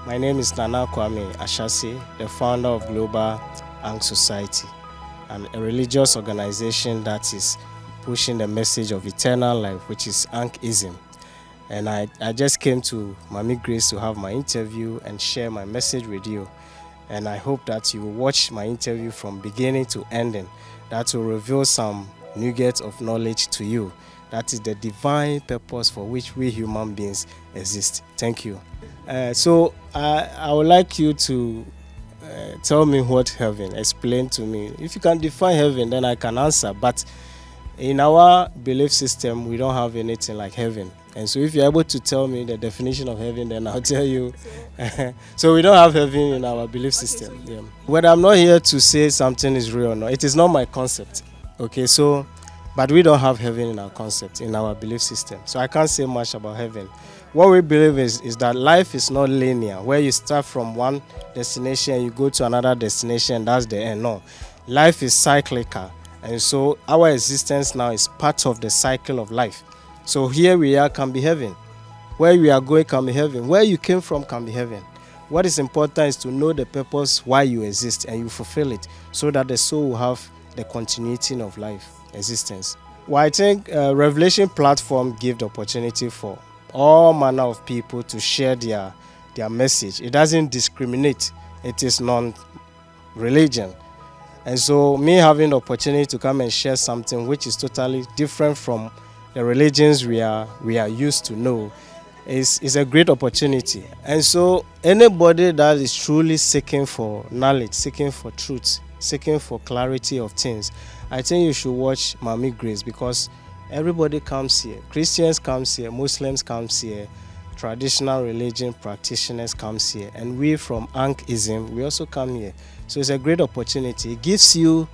My name is Nana Kwame Ashasie, the founder of Global Ankh Society, and a religious organization that is pushing the message of eternal life, which is Ankhism. And I just came to Maame Grace to have my interview and share my message with you. And I hope that you will watch my interview from beginning to ending. That will reveal some nuggets of knowledge to you. That is the divine purpose for which we human beings exist. Thank you. I would like you to tell me what heaven. Explain to me. If you can define heaven, then I can answer. But in our belief system, we don't have anything like heaven. And so if you're able to tell me the definition of heaven, then I'll tell you. So we don't have heaven in our belief system. Yeah. But I'm not here to say something is real or not. It is not my concept. Okay, so, but we don't have heaven in our concept, in our belief system. So I can't say much about heaven. What we believe is that life is not linear, where you start from one destination, you go to another destination, that's the end. No. Life is cyclical. And so our existence now is part of the cycle of life. So here we are can be heaven. Where we are going can be heaven. Where you came from can be heaven. What is important is to know the purpose why you exist and you fulfill it so that the soul will have the continuity of life existence. Well, I think Revelation platform give the opportunity for all manner of people to share their message. It doesn't discriminate. It is non-religion. And so me having the opportunity to come and share something which is totally different from the religions we are used to know is a great opportunity. And so anybody that is truly seeking for knowledge, seeking for truth, seeking for clarity of things, I think you should watch Maame Grace, because everybody comes here. Christians comes here, Muslims comes here, traditional religion practitioners comes here, and we from Ankhism, we also come here. So it's a great opportunity. It gives you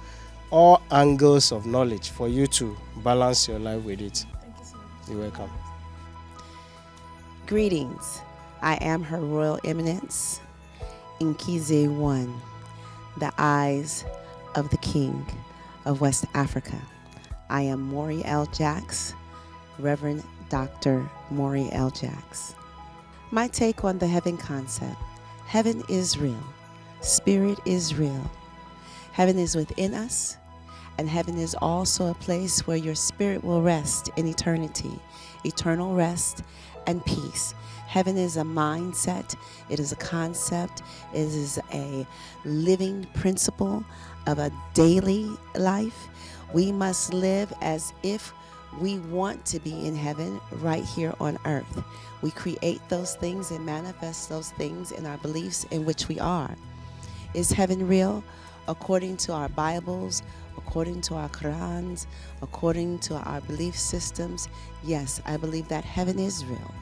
all angles of knowledge for you to balance your life with it. Thank you so much. You're welcome. Greetings. I am Her Royal Eminence, Nkize One, the eyes of the King of West Africa. I am Maury L. Jacks, Reverend Dr. Maury L. Jacks. My take on the heaven concept. Heaven is real. Spirit is real. Heaven is within us, and heaven is also a place where your spirit will rest in eternity, eternal rest and peace. Heaven is a mindset, it is a concept, it is a living principle of a daily life. We must live as if we want to be in heaven right here on earth. We create those things and manifest those things in our beliefs in which we are. Is heaven real? According to our Bibles, according to our Qurans, according to our belief systems, yes, I believe that heaven is real.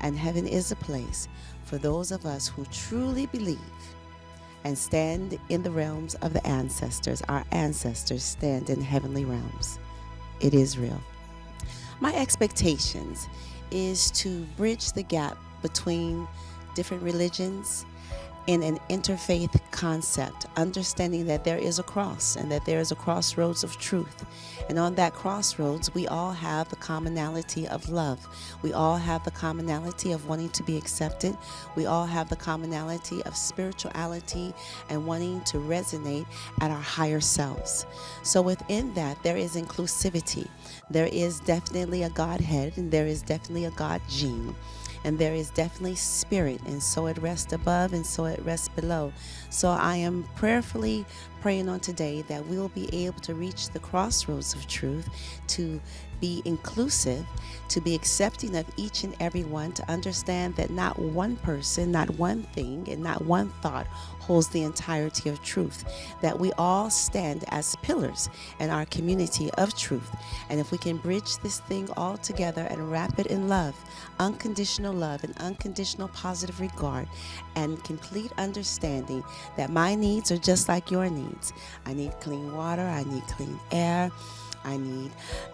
And heaven is a place for those of us who truly believe and stand in the realms of the ancestors. Our ancestors stand in heavenly realms. It is real. My expectations is to bridge the gap between different religions in an interfaith concept, understanding that there is a cross and that there is a crossroads of truth. And on that crossroads, we all have the commonality of love. We all have the commonality of wanting to be accepted. We all have the commonality of spirituality and wanting to resonate at our higher selves. So within that, there is inclusivity. There is definitely a Godhead, and there is definitely a God gene. And there is definitely spirit, and so it rests above and so it rests below. So I am prayerfully praying on today that we will be able to reach the crossroads of truth, to be inclusive, to be accepting of each and every one, to understand that not one person, not one thing, and not one thought holds the entirety of truth, that we all stand as pillars in our community of truth. And if we can bridge this thing all together and wrap it in love, unconditional love and unconditional positive regard, and complete understanding that my needs are just like your needs. I need clean water, I need clean air, I need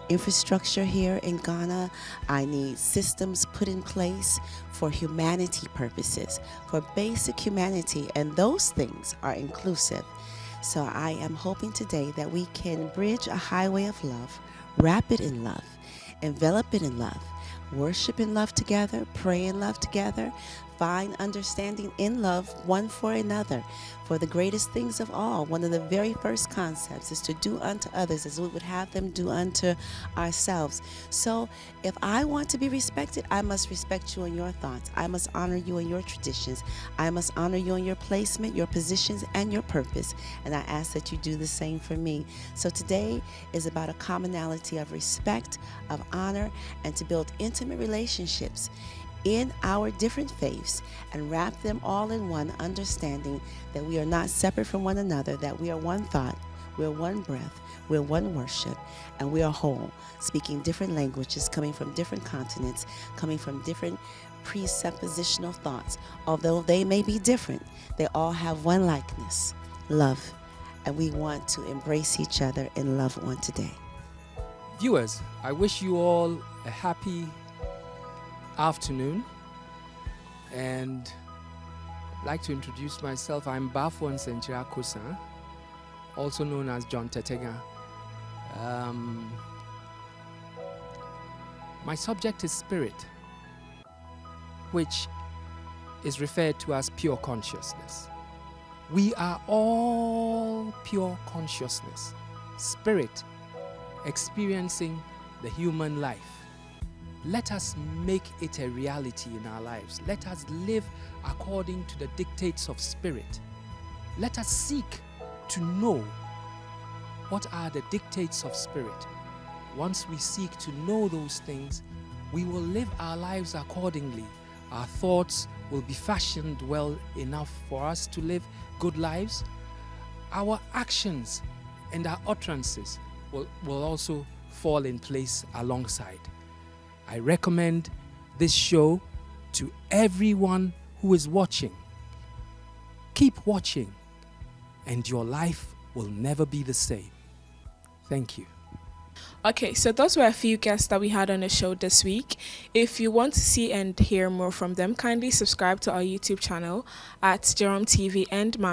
infrastructure here in Ghana. I need systems put in place for humanity purposes, for basic humanity, and those things are inclusive. So I am hoping today that we can bridge a highway of love, wrap it in love, envelop it in love, worship in love together, pray in love together, divine understanding in love one for another. For the greatest things of all, one of the very first concepts is to do unto others as we would have them do unto ourselves. So if I want to be respected, I must respect you in your thoughts. I must honor you in your traditions. I must honor you in your placement, your positions, and your purpose. And I ask that you do the same for me. So today is about a commonality of respect, of honor, and to build intimate relationships in our different faiths and wrap them all in one understanding that we are not separate from one another, that we are one thought, we're one breath, we're one worship, and we are whole, speaking different languages, coming from different continents, coming from different presuppositional thoughts. Although they may be different, they all have one likeness, love, and we want to embrace each other in love on today. Viewers, I wish you all a happy afternoon, and I'd like to introduce myself. I'm Bafo Nsenchira Kosa, also known as John Tetega. My subject is spirit, which is referred to as pure consciousness. We are all pure consciousness, spirit experiencing the human life. Let us make it a reality in our lives. Let us live according to the dictates of spirit. Let us seek to know what are the dictates of spirit. Once we seek to know those things, we will live our lives accordingly. Our thoughts will be fashioned well enough for us to live good lives. Our actions and our utterances will also fall in place alongside. I recommend this show to everyone who is watching. Keep watching, and your life will never be the same. Thank you. Okay, so those were a few guests that we had on the show this week. If you want to see and hear more from them, kindly subscribe to our YouTube channel at Jerome TV and Maame.